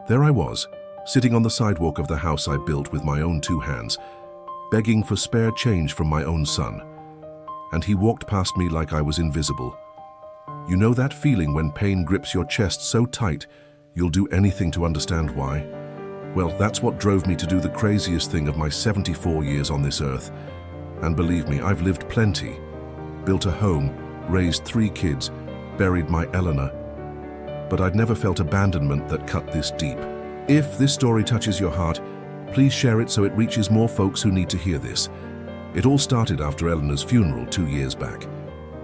There I was, sitting on the sidewalk of the house I built with my own 2 hands, begging for spare change from my own son. And he walked past me like I was invisible. You know that feeling when pain grips your chest so tight, you'll do anything to understand why? Well, that's what drove me to do the craziest thing of my 74 years on this earth. And believe me, I've lived plenty. Built a home, raised 3 kids, buried my Eleanor. But I'd never felt abandonment that cut this deep. If this story touches your heart, please share it so it reaches more folks who need to hear this. It all started after Eleanor's funeral 2 years back.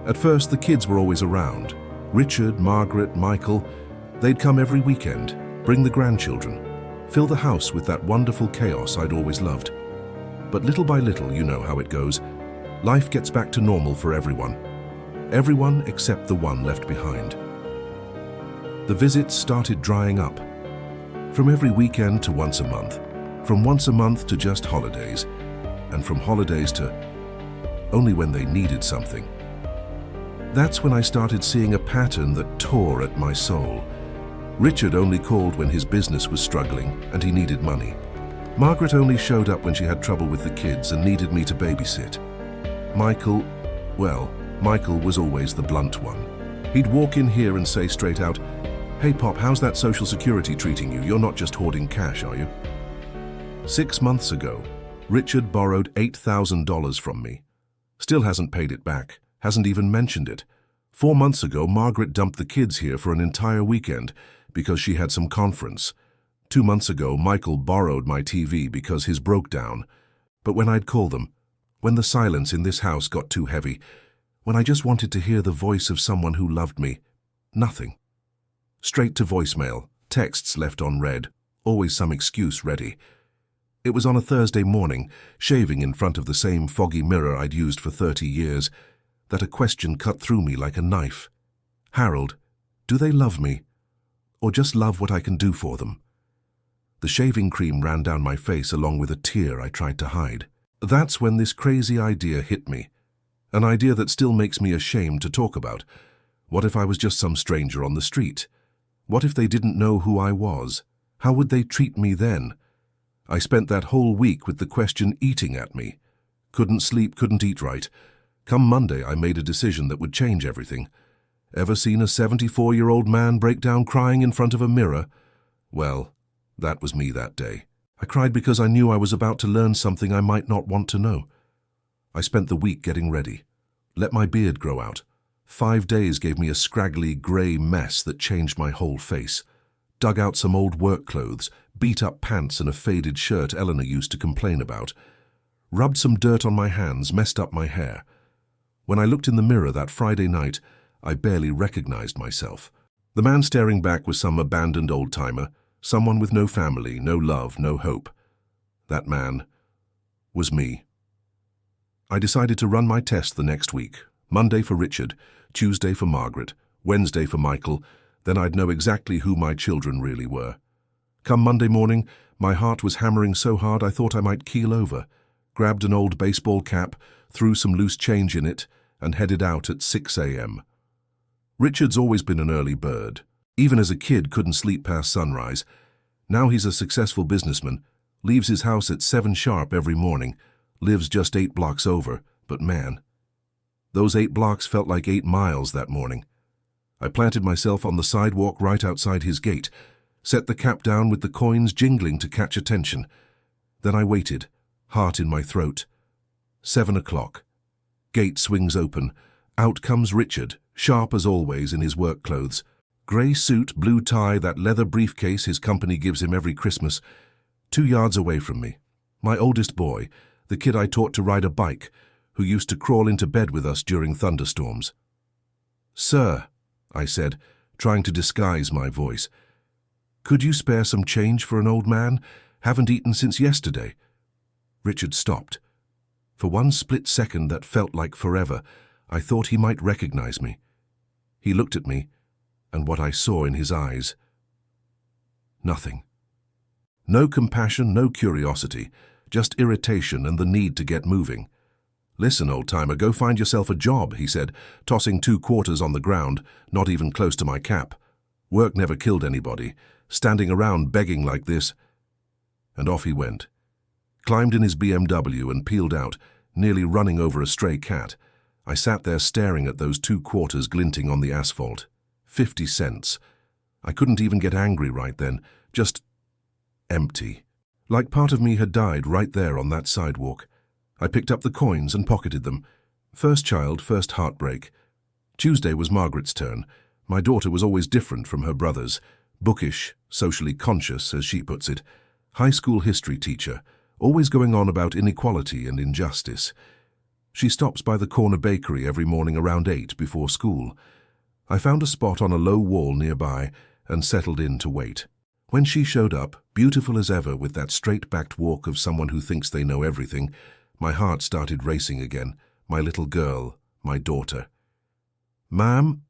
At first, the kids were always around. Richard, Margaret, Michael. They'd come every weekend, bring the grandchildren, fill the house with that wonderful chaos I'd always loved. But little by little, you know how it goes. Life gets back to normal for everyone. Everyone except the one left behind. The visits started drying up. From every weekend to once a month. From once a month to just holidays. And from holidays to only when they needed something. That's when I started seeing a pattern that tore at my soul. Richard only called when his business was struggling and he needed money. Margaret only showed up when she had trouble with the kids and needed me to babysit. Michael was always the blunt one. He'd walk in here and say straight out, "Hey Pop, how's that Social Security treating you? You're not just hoarding cash, are you?" 6 months ago, Richard borrowed $8,000 from me. Still hasn't paid it back, hasn't even mentioned it. 4 months ago, Margaret dumped the kids here for an entire weekend because she had some conference. 2 months ago, Michael borrowed my TV because his broke down. But when I'd call them, when the silence in this house got too heavy, when I just wanted to hear the voice of someone who loved me, nothing. Straight to voicemail, texts left on read, always some excuse ready. It was on a Thursday morning, shaving in front of the same foggy mirror I'd used for 30 years, that a question cut through me like a knife. Harold, do they love me? Or just love what I can do for them? The shaving cream ran down my face along with a tear I tried to hide. That's when this crazy idea hit me. An idea that still makes me ashamed to talk about. What if I was just some stranger on the street? What if they didn't know who I was? How would they treat me then? I spent that whole week with the question eating at me. Couldn't sleep, couldn't eat right. Come Monday, I made a decision that would change everything. Ever seen a 74-year-old man break down crying in front of a mirror? Well, that was me that day. I cried because I knew I was about to learn something I might not want to know. I spent the week getting ready. Let my beard grow out. 5 days gave me a scraggly grey mess that changed my whole face. Dug out some old work clothes, beat up pants and a faded shirt Eleanor used to complain about. Rubbed some dirt on my hands, messed up my hair. When I looked in the mirror that Friday night, I barely recognized myself. The man staring back was some abandoned old-timer, someone with no family, no love, no hope. That man was me. I decided to run my test the next week. Monday for Richard, Tuesday for Margaret, Wednesday for Michael, then I'd know exactly who my children really were. Come Monday morning, my heart was hammering so hard I thought I might keel over. Grabbed an old baseball cap, threw some loose change in it, and headed out at 6 a.m. Richard's always been an early bird. Even as a kid, couldn't sleep past sunrise. Now he's a successful businessman, leaves his house at 7 sharp every morning, lives just 8 blocks over, but man, those 8 blocks felt like 8 miles that morning. I planted myself on the sidewalk right outside his gate, set the cap down with the coins jingling to catch attention. Then I waited, heart in my throat. 7 o'clock. Gate swings open. Out comes Richard, sharp as always in his work clothes. Grey suit, blue tie, that leather briefcase his company gives him every Christmas. 2 yards away from me. My oldest boy, the kid I taught to ride a bike, who used to crawl into bed with us during thunderstorms. "Sir," I said, trying to disguise my voice, "could you spare some change for an old man? Haven't eaten since yesterday." Richard stopped. For one split second that felt like forever, I thought he might recognize me. He looked at me, and what I saw in his eyes, nothing. No compassion, no curiosity, just irritation and the need to get moving. "Listen, old-timer, go find yourself a job," he said, tossing 2 quarters on the ground, not even close to my cap. Work never killed anybody. Standing around begging like this. And off he went. Climbed in his BMW and peeled out, nearly running over a stray cat. I sat there staring at those 2 quarters glinting on the asphalt. 50 cents. I couldn't even get angry right then, just empty. Like part of me had died right there on that sidewalk. I picked up the coins and pocketed them. First child, first heartbreak. Tuesday was Margaret's turn. My daughter was always different from her brothers. Bookish, socially conscious, as she puts it. High school history teacher, always going on about inequality and injustice. She stops by the corner bakery every morning around 8 before school. I found a spot on a low wall nearby and settled in to wait. When she showed up, beautiful as ever with that straight-backed walk of someone who thinks they know everything, my heart started racing again. My little girl, my daughter. "Ma'am,"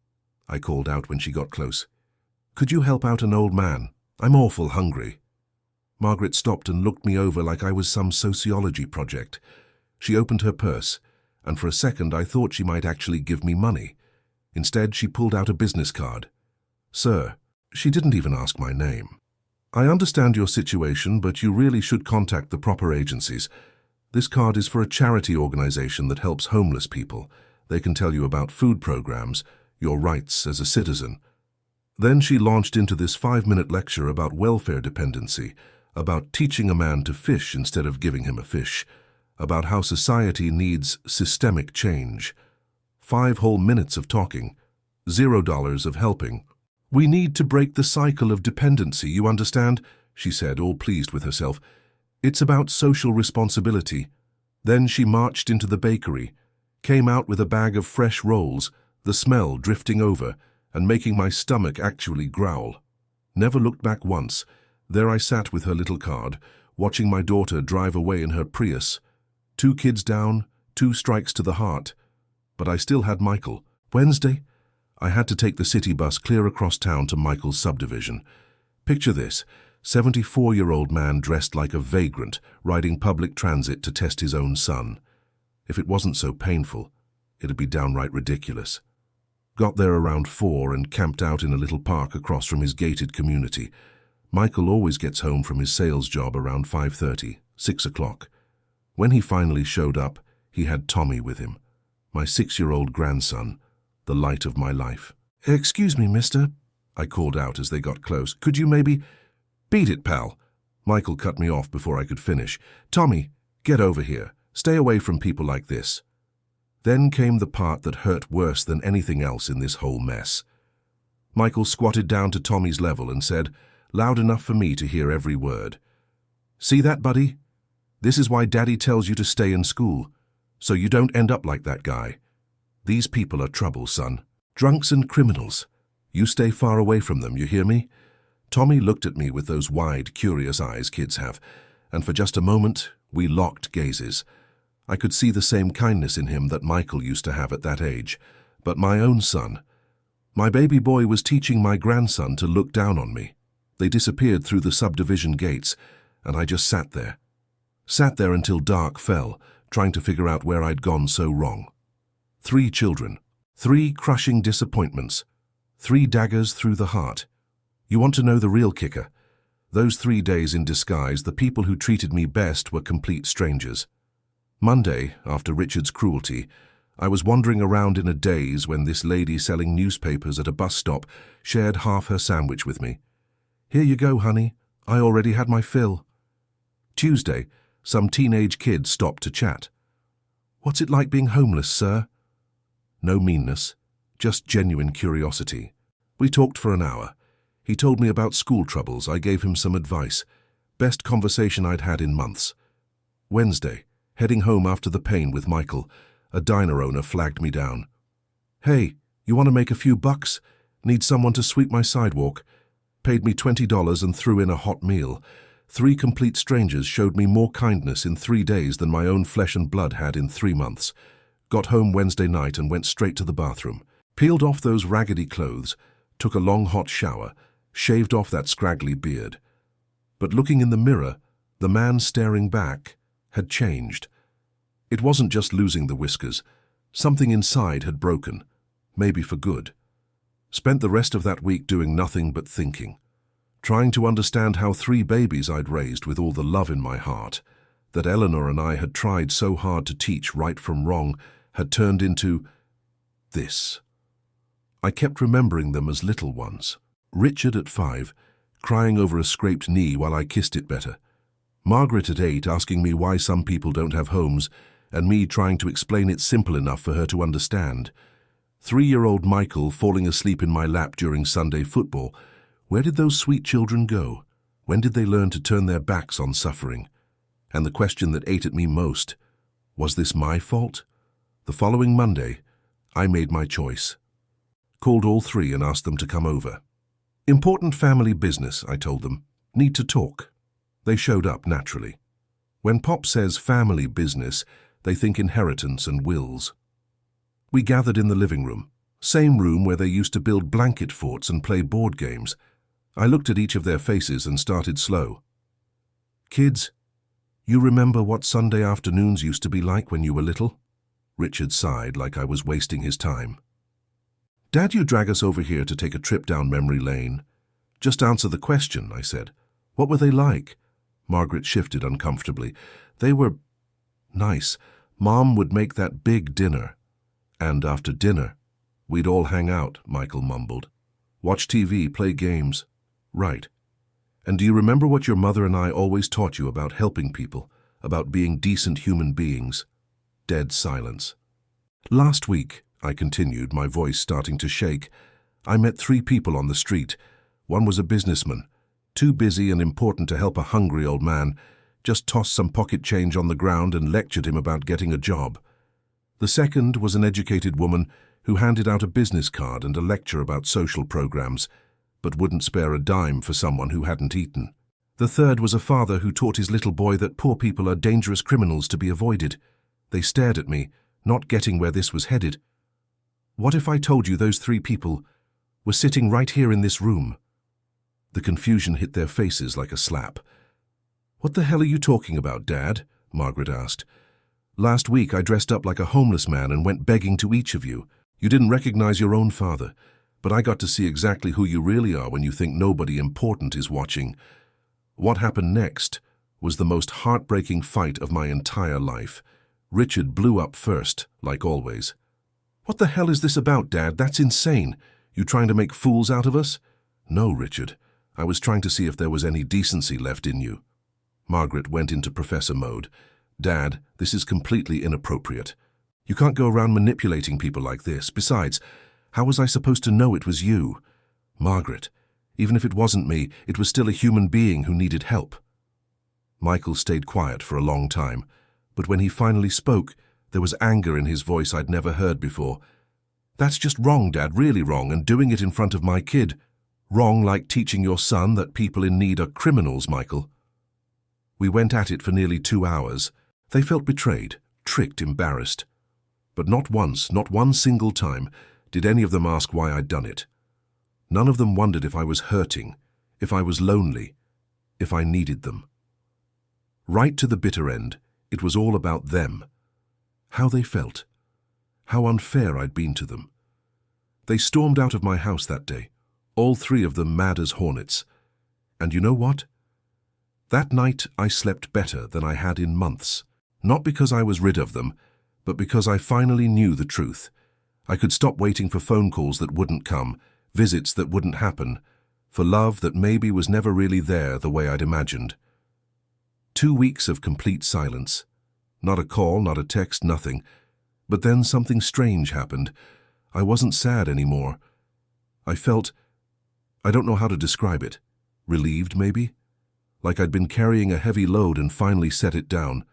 I called out when she got close. "Could you help out an old man? I'm awful hungry." Margaret stopped and looked me over like I was some sociology project. She opened her purse, and for a second I thought she might actually give me money. Instead, she pulled out a business card. "Sir," she didn't even ask my name. "I understand your situation, but you really should contact the proper agencies. This card is for a charity organization that helps homeless people. They can tell you about food programs, your rights as a citizen." Then she launched into this 5-minute lecture about welfare dependency, about teaching a man to fish instead of giving him a fish, about how society needs systemic change. 5 whole minutes of talking, $0 of helping. "We need to break the cycle of dependency, you understand?" she said, all pleased with herself. "It's about social responsibility." Then she marched into the bakery, came out with a bag of fresh rolls, the smell drifting over and making my stomach actually growl. Never looked back once. There I sat with her little card, watching my daughter drive away in her Prius. 2 kids down, 2 strikes to the heart. But I still had Michael. Wednesday, I had to take the city bus clear across town to Michael's subdivision. Picture this, 74-year-old man dressed like a vagrant, riding public transit to test his own son. If it wasn't so painful, it'd be downright ridiculous. Got there around 4 and camped out in a little park across from his gated community. Michael always gets home from his sales job around 5:30, 6 o'clock. When he finally showed up, he had Tommy with him, my 6-year-old grandson, the light of my life. "Excuse me, mister," I called out as they got close. "Could you maybe—" "Beat it, pal." Michael cut me off before I could finish. "Tommy, get over here. Stay away from people like this." Then came the part that hurt worse than anything else in this whole mess. Michael squatted down to Tommy's level and said, loud enough for me to hear every word, "See that, buddy? This is why Daddy tells you to stay in school, so you don't end up like that guy. These people are trouble, son. Drunks and criminals. You stay far away from them, you hear me?" Tommy looked at me with those wide, curious eyes kids have, and for just a moment, we locked gazes. I could see the same kindness in him that Michael used to have at that age, but my own son. My baby boy was teaching my grandson to look down on me. They disappeared through the subdivision gates, and I just sat there. Sat there until dark fell, trying to figure out where I'd gone so wrong. 3 children, 3 crushing disappointments, 3 daggers through the heart. You want to know the real kicker? Those 3 days in disguise, the people who treated me best were complete strangers. Monday, after Richard's cruelty, I was wandering around in a daze when this lady selling newspapers at a bus stop shared half her sandwich with me. "Here you go, honey. I already had my fill." Tuesday, some teenage kid stopped to chat. "What's it like being homeless, sir?" No meanness, just genuine curiosity. We talked for an hour. He told me about school troubles. I gave him some advice. Best conversation I'd had in months. Wednesday, heading home after the pain with Michael, a diner owner flagged me down. "Hey, you want to make a few bucks? Need someone to sweep my sidewalk?" Paid me $20 and threw in a hot meal. 3 complete strangers showed me more kindness in 3 days than my own flesh and blood had in 3 months. Got home Wednesday night and went straight to the bathroom. Peeled off those raggedy clothes, took a long hot shower, shaved off that scraggly beard. But looking in the mirror, the man staring back had changed. It wasn't just losing the whiskers. Something inside had broken, maybe for good. Spent the rest of that week doing nothing but thinking, trying to understand how 3 babies I'd raised with all the love in my heart, that Eleanor and I had tried so hard to teach right from wrong, had turned into this. I kept remembering them as little ones. Richard at 5, crying over a scraped knee while I kissed it better. Margaret at 8 asking me why some people don't have homes, and me trying to explain it simple enough for her to understand. 3-year-old Michael falling asleep in my lap during Sunday football. Where did those sweet children go? When did they learn to turn their backs on suffering? And the question that ate at me most, was this my fault? The following Monday, I made my choice. Called all 3 and asked them to come over. Important family business, I told them. Need to talk. They showed up naturally. When Pop says family business, they think inheritance and wills. We gathered in the living room, same room where they used to build blanket forts and play board games. I looked at each of their faces and started slow. Kids, you remember what Sunday afternoons used to be like when you were little? Richard sighed like I was wasting his time. Dad, you drag us over here to take a trip down memory lane. Just answer the question, I said. What were they like? Margaret shifted uncomfortably. They were nice. Mom would make that big dinner. And after dinner, we'd all hang out, Michael mumbled. Watch TV, play games. Right. And do you remember what your mother and I always taught you about helping people, about being decent human beings? Dead silence. Last week, I continued, my voice starting to shake, I met 3 people on the street. One was a businessman, too busy and important to help a hungry old man, just tossed some pocket change on the ground and lectured him about getting a job. The second was an educated woman who handed out a business card and a lecture about social programs, but wouldn't spare a dime for someone who hadn't eaten. The third was a father who taught his little boy that poor people are dangerous criminals to be avoided. They stared at me, not getting where this was headed. What if I told you those 3 people were sitting right here in this room? The confusion hit their faces like a slap. What the hell are you talking about, Dad? Margaret asked. Last week I dressed up like a homeless man and went begging to each of you. You didn't recognize your own father, but I got to see exactly who you really are when you think nobody important is watching. What happened next was the most heartbreaking fight of my entire life. Richard blew up first, like always. What the hell is this about, Dad? That's insane. You trying to make fools out of us? No, Richard. I was trying to see if there was any decency left in you. Margaret went into professor mode. Dad, this is completely inappropriate. You can't go around manipulating people like this. Besides, how was I supposed to know it was you? Margaret, even if it wasn't me, it was still a human being who needed help. Michael stayed quiet for a long time, but when he finally spoke, there was anger in his voice I'd never heard before. That's just wrong, Dad, really wrong, and doing it in front of my kid. Wrong like teaching your son that people in need are criminals, Michael. We went at it for nearly 2 hours. They felt betrayed, tricked, embarrassed. But not once, not one single time, did any of them ask why I'd done it. None of them wondered if I was hurting, if I was lonely, if I needed them. Right to the bitter end, it was all about them. How they felt. How unfair I'd been to them. They stormed out of my house that day, all 3 of them mad as hornets. And you know what? That night I slept better than I had in months. Not because I was rid of them, but because I finally knew the truth. I could stop waiting for phone calls that wouldn't come, visits that wouldn't happen, for love that maybe was never really there the way I'd imagined. 2 weeks of complete silence. Not a call, not a text, nothing. But then something strange happened. I wasn't sad anymore. I felt, I don't know how to describe it, relieved maybe? Like I'd been carrying a heavy load and finally set it down.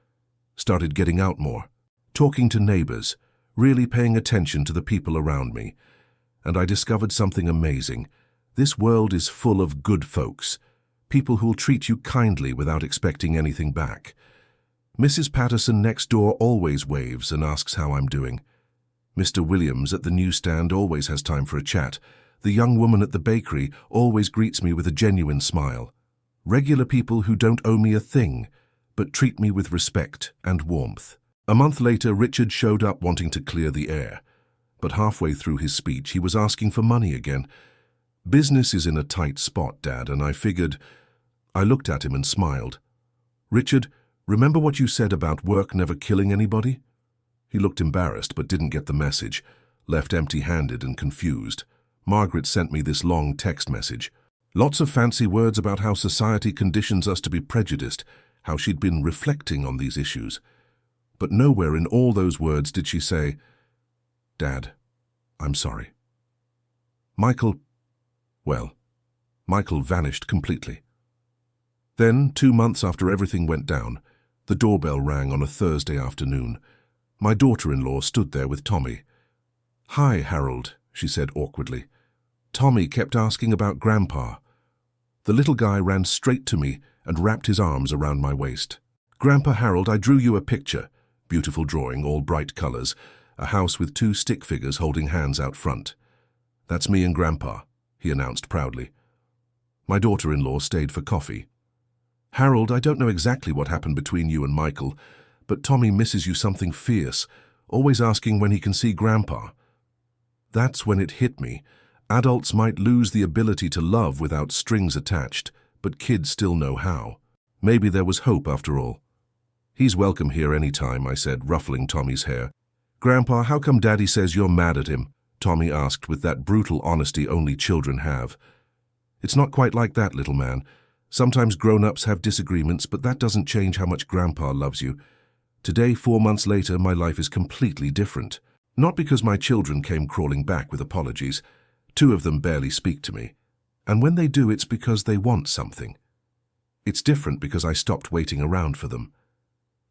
Started getting out more, talking to neighbors, really paying attention to the people around me. And I discovered something amazing. This world is full of good folks, people who'll treat you kindly without expecting anything back. Mrs. Patterson next door always waves and asks how I'm doing. Mr. Williams at the newsstand always has time for a chat. The young woman at the bakery always greets me with a genuine smile. Regular people who don't owe me a thing, but treat me with respect and warmth. A month later, Richard showed up wanting to clear the air. But halfway through his speech, he was asking for money again. Business is in a tight spot, Dad, and I figured... I looked at him and smiled. Richard, remember what you said about work never killing anybody? He looked embarrassed but didn't get the message, left empty-handed and confused. Margaret sent me this long text message. Lots of fancy words about how society conditions us to be prejudiced, how she'd been reflecting on these issues. But nowhere in all those words did she say, Dad, I'm sorry. Michael vanished completely. Then, 2 months after everything went down, the doorbell rang on a Thursday afternoon. My daughter-in-law stood there with Tommy. Hi, Harold, she said awkwardly. Tommy kept asking about Grandpa. The little guy ran straight to me and wrapped his arms around my waist. Grandpa Harold, I drew you a picture. Beautiful drawing, all bright colors. A house with 2 stick figures holding hands out front. That's me and Grandpa, he announced proudly. My daughter-in-law stayed for coffee. Harold, I don't know exactly what happened between you and Michael, but Tommy misses you something fierce, always asking when he can see Grandpa. That's when it hit me. Adults might lose the ability to love without strings attached, but kids still know how. Maybe there was hope after all. He's welcome here any time, I said, ruffling Tommy's hair. Grandpa, how come Daddy says you're mad at him? Tommy asked with that brutal honesty only children have. It's not quite like that, little man. Sometimes grown-ups have disagreements, but that doesn't change how much Grandpa loves you. Today, 4 months later, my life is completely different. Not because my children came crawling back with apologies. 2 of them barely speak to me. And when they do, it's because they want something. It's different because I stopped waiting around for them.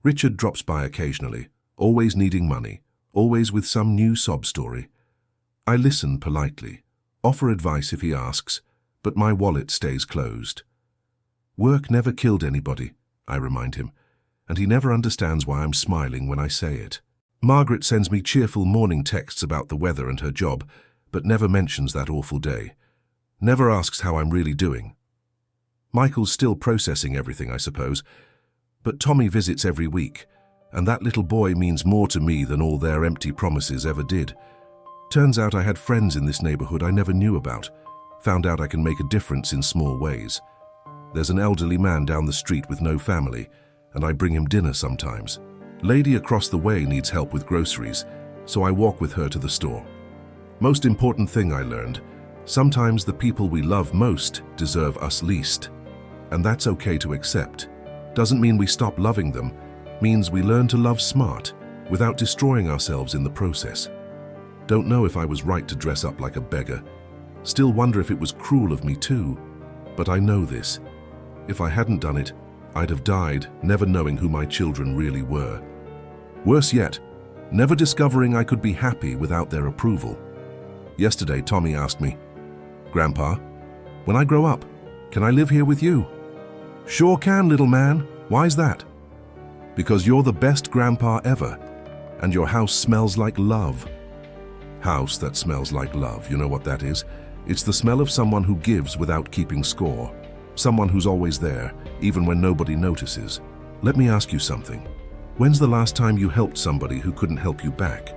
Richard drops by occasionally, always needing money, always with some new sob story. I listen politely, offer advice if he asks, but my wallet stays closed. Work never killed anybody, I remind him, and he never understands why I'm smiling when I say it. Margaret sends me cheerful morning texts about the weather and her job, but never mentions that awful day. Never asks how I'm really doing. Michael's still processing everything, I suppose, but Tommy visits every week, and that little boy means more to me than all their empty promises ever did. Turns out I had friends in this neighborhood I never knew about. Found out I can make a difference in small ways. There's an elderly man down the street with no family, and I bring him dinner sometimes. Lady across the way needs help with groceries, so I walk with her to the store. Most important thing I learned, sometimes the people we love most deserve us least. And that's okay to accept. Doesn't mean we stop loving them, means we learn to love smart, without destroying ourselves in the process. Don't know if I was right to dress up like a beggar. Still wonder if it was cruel of me too. But I know this. If I hadn't done it, I'd have died, never knowing who my children really were. Worse yet, never discovering I could be happy without their approval. Yesterday, Tommy asked me, Grandpa, when I grow up, can I live here with you? Sure can, little man. Why's that? Because you're the best grandpa ever, and your house smells like love. House that smells like love, you know what that is? It's the smell of someone who gives without keeping score. Someone who's always there, even when nobody notices. Let me ask you something. When's the last time you helped somebody who couldn't help you back?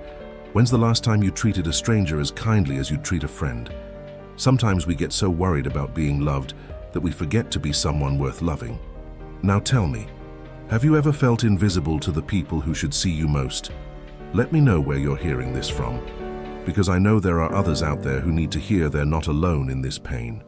When's the last time you treated a stranger as kindly as you'd treat a friend? Sometimes we get so worried about being loved that we forget to be someone worth loving. Now tell me, have you ever felt invisible to the people who should see you most? Let me know where you're hearing this from, because I know there are others out there who need to hear they're not alone in this pain.